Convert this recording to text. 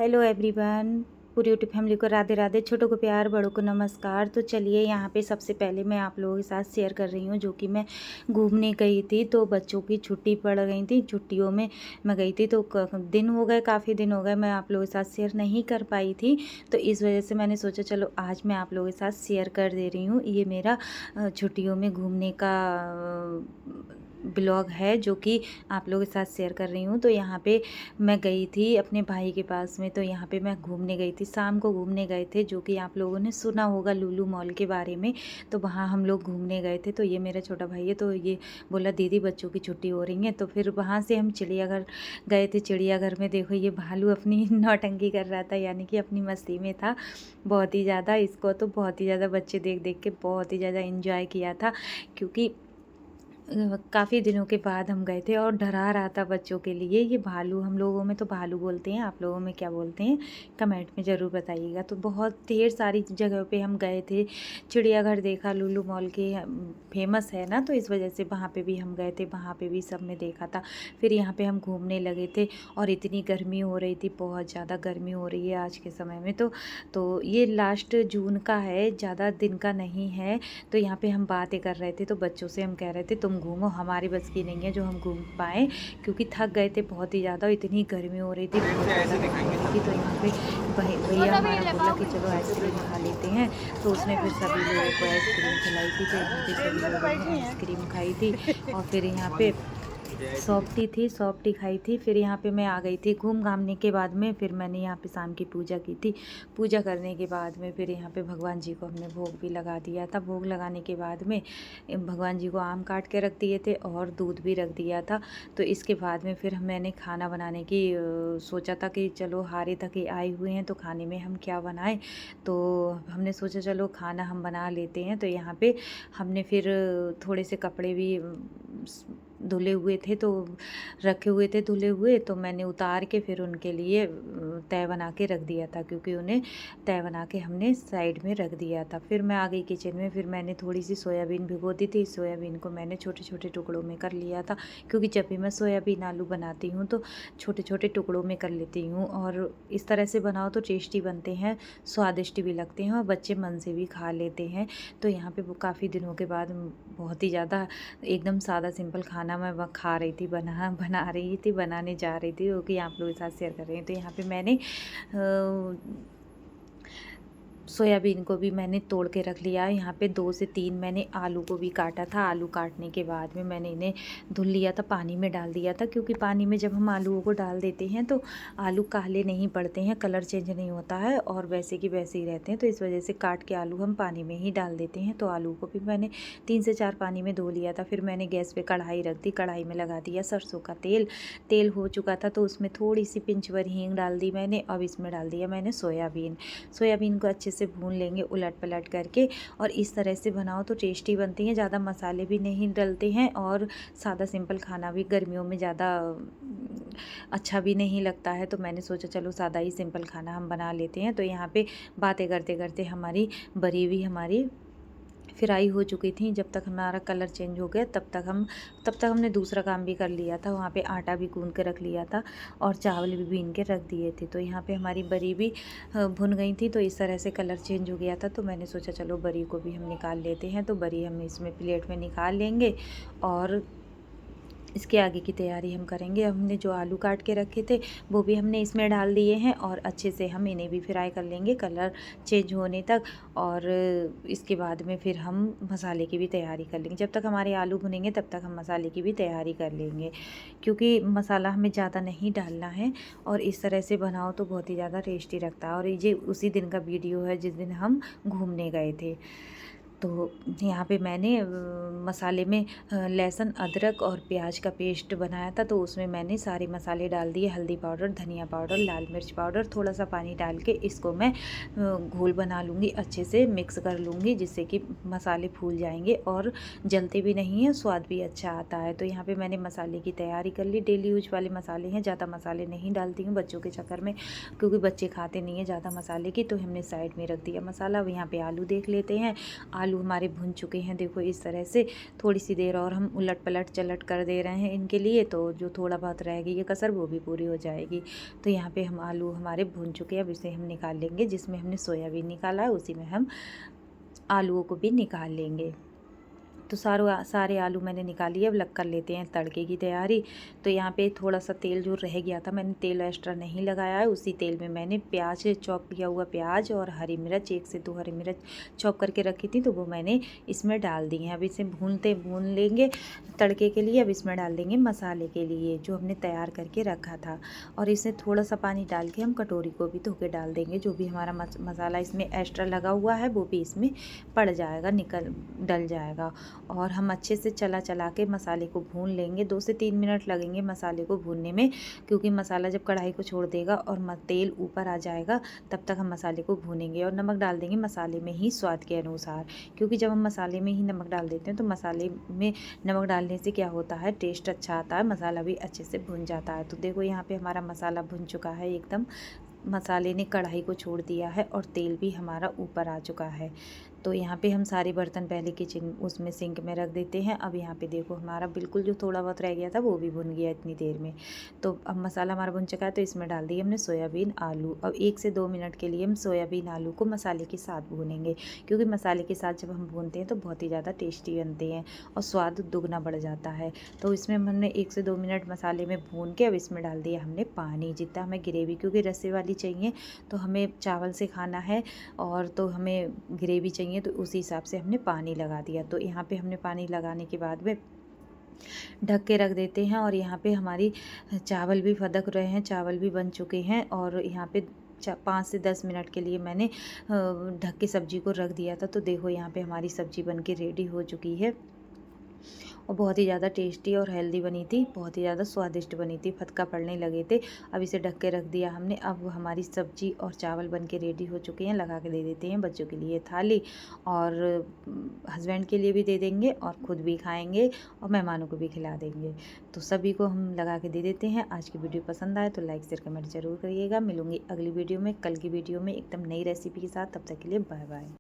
Hello everyone, पूरी YouTube family को राधे राधे, छोटों को प्यार, बड़ों को नमस्कार। तो चलिए यहाँ पे सबसे पहले मैं आप लोगों के साथ शेयर कर रही हूँ जो कि मैं घूमने गई थी। तो बच्चों की छुट्टी पड़ गई थी, छुट्टियों में मैं गई थी। तो दिन हो गए, काफ़ी दिन हो गए, मैं आप लोगों के साथ शेयर नहीं कर पाई थी। तो इस वजह से मैंने सोचा चलो आज मैं आप लोगों के साथ शेयर कर दे रही हूँ। ये मेरा छुट्टियों में घूमने का ब्लॉग है जो कि आप लोगों के साथ शेयर कर रही हूँ। तो यहाँ पे मैं गई थी अपने भाई के पास में। तो यहाँ पे मैं घूमने गई थी, शाम को घूमने गए थे, जो कि आप लोगों ने सुना होगा लुलु मॉल के बारे में। तो वहाँ हम लोग घूमने गए थे। तो ये मेरा छोटा भाई है, तो ये बोला दीदी बच्चों की छुट्टी हो रही है। तो फिर वहाँ से हम चिड़ियाघर गए थे। चिड़ियाघर में देखो ये भालू अपनी नौटंकी कर रहा था, यानी कि अपनी मस्ती में था बहुत ही ज़्यादा। इसको तो बहुत ही ज़्यादा बच्चे देख देख के बहुत ही ज़्यादा इंजॉय किया था, क्योंकि काफ़ी दिनों के बाद हम गए थे और डरा रहा था बच्चों के लिए। ये भालू, हम लोगों में तो भालू बोलते हैं, आप लोगों में क्या बोलते हैं कमेंट में ज़रूर बताइएगा। तो बहुत ढेर सारी जगह पे हम गए थे, चिड़ियाघर देखा, लुलु मॉल के फेमस है ना, तो इस वजह से वहाँ पे भी हम गए थे, वहाँ पे भी सब में देखा था। फिर यहाँ पे हम घूमने लगे थे और इतनी गर्मी हो रही थी, बहुत ज़्यादा गर्मी हो रही है आज के समय में। तो ये लास्ट जून का है, ज़्यादा दिन का नहीं है। तो यहाँ पे हम बातें कर रहे थे, तो बच्चों से हम कह रहे थे तुम घूमो, हमारी बस की नहीं है जो हम घूम पाएँ, क्योंकि थक गए थे बहुत ही ज़्यादा, इतनी गर्मी हो रही थी, बहुत ज़्यादा गर्मी हो रही थी। तो यहाँ पे भैया हमारा बोला कि चलो आइसक्रीम खा लेते हैं। तो उसने फिर सभी लोगों को आइसक्रीम खिलाई थी। तो यहाँ पे सभी लोगों ने आइसक्रीम खाई थी और फिर यहाँ पे सॉफ्टी थी, सॉफ्टी खाई थी। फिर यहाँ पे मैं आ गई थी घूम घामने के बाद में। फिर मैंने यहाँ पे शाम की पूजा की थी। पूजा करने के बाद में फिर यहाँ पे भगवान जी को हमने भोग भी लगा दिया था। भोग लगाने के बाद में भगवान जी को आम काट के रख दिए थे और दूध भी रख दिया था। तो इसके बाद में फिर मैंने खाना बनाने की सोचा था कि चलो हारे थके आए हुए हैं तो खाने में हम क्या बनाएं। तो हमने सोचा चलो खाना हम बना लेते हैं। तो यहाँ पे हमने फिर थोड़े से कपड़े भी धुले हुए थे, तो रखे हुए थे धुले हुए, तो मैंने उतार के फिर उनके लिए तय बना के रख दिया था, क्योंकि उन्हें तय बना के हमने साइड में रख दिया था। फिर मैं आ गई किचन में। फिर मैंने थोड़ी सी सोयाबीन भिगो दी थी, सोयाबीन को मैंने छोटे छोटे टुकड़ों में कर लिया था, क्योंकि जब भी मैं सोयाबीन आलू बनाती हूँ तो छोटे छोटे टुकड़ों में कर लेती हूँ, और इस तरह से बनाओ तो टेस्टी बनते हैं, स्वादिष्ट भी लगते हैं और बच्चे मन से भी खा लेते हैं। तो यहाँ पे वो काफ़ी दिनों के बाद बहुत ही ज़्यादा एकदम सादा सिंपल खाना मैं खा रही थी, बना रही थी, बनाने जा रही थी, जो कि आप लोगों के साथ शेयर कर रही हूँ। तो यहाँ पे मैंने सोयाबीन को भी मैंने तोड़ के रख लिया। यहाँ पे 2 से 3 मैंने आलू को भी काटा था। आलू काटने के बाद में मैंने इन्हें धुल लिया था, पानी में डाल दिया था, क्योंकि पानी में जब हम आलूओं को डाल देते हैं तो आलू काले नहीं पड़ते हैं, कलर चेंज नहीं होता है और वैसे की वैसे ही रहते हैं। तो इस वजह से काट के आलू हम पानी में ही डाल देते हैं। तो आलू को भी मैंने 3 से 4 पानी में धो लिया था। फिर मैंने गैस पर कढ़ाई रख दी, कढ़ाई में लगा दिया सरसों का तेल। तेल हो चुका था तो उसमें थोड़ी सी पिंच भर हींग डाल दी मैंने। अब इसमें डाल दिया मैंने सोयाबीन को अच्छे से भून लेंगे उलट पलट करके, और इस तरह से बनाओ तो टेस्टी बनती हैं। ज़्यादा मसाले भी नहीं डलते हैं और सादा सिंपल खाना भी गर्मियों में ज़्यादा अच्छा भी नहीं लगता है। तो मैंने सोचा चलो सादा ही सिंपल खाना हम बना लेते हैं। तो यहाँ पे बातें करते करते हमारी बरी भी हमारी फ्राई हो चुकी थी। जब तक हमारा कलर चेंज हो गया तब तक हमने दूसरा काम भी कर लिया था। वहाँ पे आटा भी गूंद के रख लिया था और चावल भी बीन के रख दिए थे। तो यहाँ पे हमारी बरी भी भुन गई थी। तो इस तरह से कलर चेंज हो गया था। तो मैंने सोचा चलो बरी को भी हम निकाल लेते हैं। तो बरी हम इसमें प्लेट में निकाल लेंगे और इसके आगे की तैयारी हम करेंगे। हमने जो आलू काट के रखे थे वो भी हमने इसमें डाल दिए हैं और अच्छे से हम इन्हें भी फ्राई कर लेंगे कलर चेंज होने तक। और इसके बाद में फिर हम मसाले की भी तैयारी कर लेंगे। जब तक हमारे आलू भुनेंगे तब तक हम मसाले की भी तैयारी कर लेंगे, क्योंकि मसाला हमें ज़्यादा नहीं डालना है। और इस तरह से बनाओ तो बहुत ही ज़्यादा टेस्टी लगता है। और ये उसी दिन का वीडियो है जिस दिन हम घूमने गए थे। तो यहाँ पे मैंने मसाले में लहसुन अदरक और प्याज का पेस्ट बनाया था। तो उसमें मैंने सारे मसाले डाल दिए, हल्दी पाउडर, धनिया पाउडर, लाल मिर्च पाउडर, थोड़ा सा पानी डाल के इसको मैं घोल बना लूँगी, अच्छे से मिक्स कर लूँगी, जिससे कि मसाले फूल जाएंगे और जलते भी नहीं हैं, स्वाद भी अच्छा आता है। तो यहाँ पे मैंने मसाले की तैयारी कर ली। डेली यूज वाले मसाले हैं, ज़्यादा मसाले नहीं डालती हूँ बच्चों के चक्कर में, क्योंकि बच्चे खाते नहीं हैं ज़्यादा मसाले की। तो हमने साइड में रख दिया मसाला। अब यहाँ पे आलू देख लेते हैं। आलू आलू हमारे भुन चुके हैं, देखो इस तरह से। थोड़ी सी देर और हम उलट पलट चलट कर दे रहे हैं इनके लिए, तो जो थोड़ा बहुत रहेगी ये कसर वो भी पूरी हो जाएगी। तो यहाँ पे हम आलू हमारे भुन चुके हैं, अब इसे हम निकाल लेंगे। जिसमें हमने सोयाबीन निकाला है उसी में हम आलूओं को भी निकाल लेंगे। तो सारे आलू मैंने निकाल लिए। अब लग कर लेते हैं तड़के की तैयारी। तो यहाँ पे थोड़ा सा तेल जो रह गया था, मैंने तेल एक्स्ट्रा नहीं लगाया है। उसी तेल में मैंने प्याज, चॉप किया हुआ प्याज और हरी मिर्च, 1 से 2 हरी मिर्च चॉप करके रखी थी, तो वो मैंने इसमें डाल दी हैं। अब इसे भून लेंगे तड़के के लिए। अब इसमें डाल देंगे मसाले के लिए जो हमने तैयार करके रखा था, और इसे थोड़ा सा पानी डाल के हम कटोरी को भी धो के डाल देंगे। जो भी हमारा मसाला इसमें एक्स्ट्रा लगा हुआ है वो भी इसमें पड़ जाएगा, डल जाएगा। और हम अच्छे से चला के मसाले को भून लेंगे। 2 से 3 मिनट लगेंगे मसाले को भूनने में, क्योंकि मसाला जब कढ़ाई को छोड़ देगा और तेल ऊपर आ जाएगा तब तक हम मसाले को भूनेंगे। और नमक डाल देंगे मसाले में ही स्वाद के अनुसार, क्योंकि जब हम मसाले में ही नमक डाल देते हैं तो मसाले में नमक डालने से क्या होता है, टेस्ट अच्छा आता है, मसाला भी अच्छे से भुन जाता है। तो देखो यहाँ पे हमारा मसाला भुन चुका है एकदम, मसाले ने कढ़ाई को छोड़ दिया है और तेल भी हमारा ऊपर आ चुका है। तो यहाँ पे हम सारे बर्तन पहले किचन उसमें सिंक में रख देते हैं। अब यहाँ पे देखो हमारा बिल्कुल जो थोड़ा बहुत रह गया था वो भी भुन गया इतनी देर में। तो अब मसाला हमारा भुन चुका है, तो इसमें डाल दिए हमने सोयाबीन आलू। अब 1 से 2 मिनट के लिए हम सोयाबीन आलू को मसाले के साथ भूनेंगे, क्योंकि मसाले के साथ जब हम भूनते हैं तो बहुत ही ज़्यादा टेस्टी बनते हैं और स्वाद दुगना बढ़ जाता है। तो इसमें हमने 1 से 2 मिनट मसाले में भून के अब इसमें डाल दिया हमने पानी, जितना हमें ग्रेवी, क्योंकि रस्से वाली चाहिए तो हमें चावल से खाना है और तो हमें ग्रेवी चाहिए, तो उसी हिसाब से हमने पानी लगा दिया। तो यहाँ पे हमने पानी लगाने के बाद में ढक के रख देते हैं। और यहाँ पे हमारी चावल भी फदक रहे हैं, चावल भी बन चुके हैं। और यहाँ पे 5 से 10 मिनट के लिए मैंने ढक के सब्जी को रख दिया था। तो देखो यहाँ पे हमारी सब्जी बन के रेडी हो चुकी है और बहुत ही ज़्यादा टेस्टी और हेल्दी बनी थी, बहुत ही ज़्यादा स्वादिष्ट बनी थी, फटका पड़ने लगे थे। अब इसे ढक के रख दिया हमने। अब हमारी सब्जी और चावल बन के रेडी हो चुके हैं। लगा के दे देते हैं बच्चों के लिए थाली, और हस्बैंड के लिए भी दे देंगे और ख़ुद भी खाएंगे और मेहमानों को भी खिला देंगे। तो सभी को हम लगा के दे देते हैं। आज की वीडियो पसंद आए तो लाइक शेयर कमेंट जरूर करिएगा। मिलूंगी अगली वीडियो में, कल की वीडियो में एकदम नई रेसिपी के साथ। तब तक के लिए बाय बाय।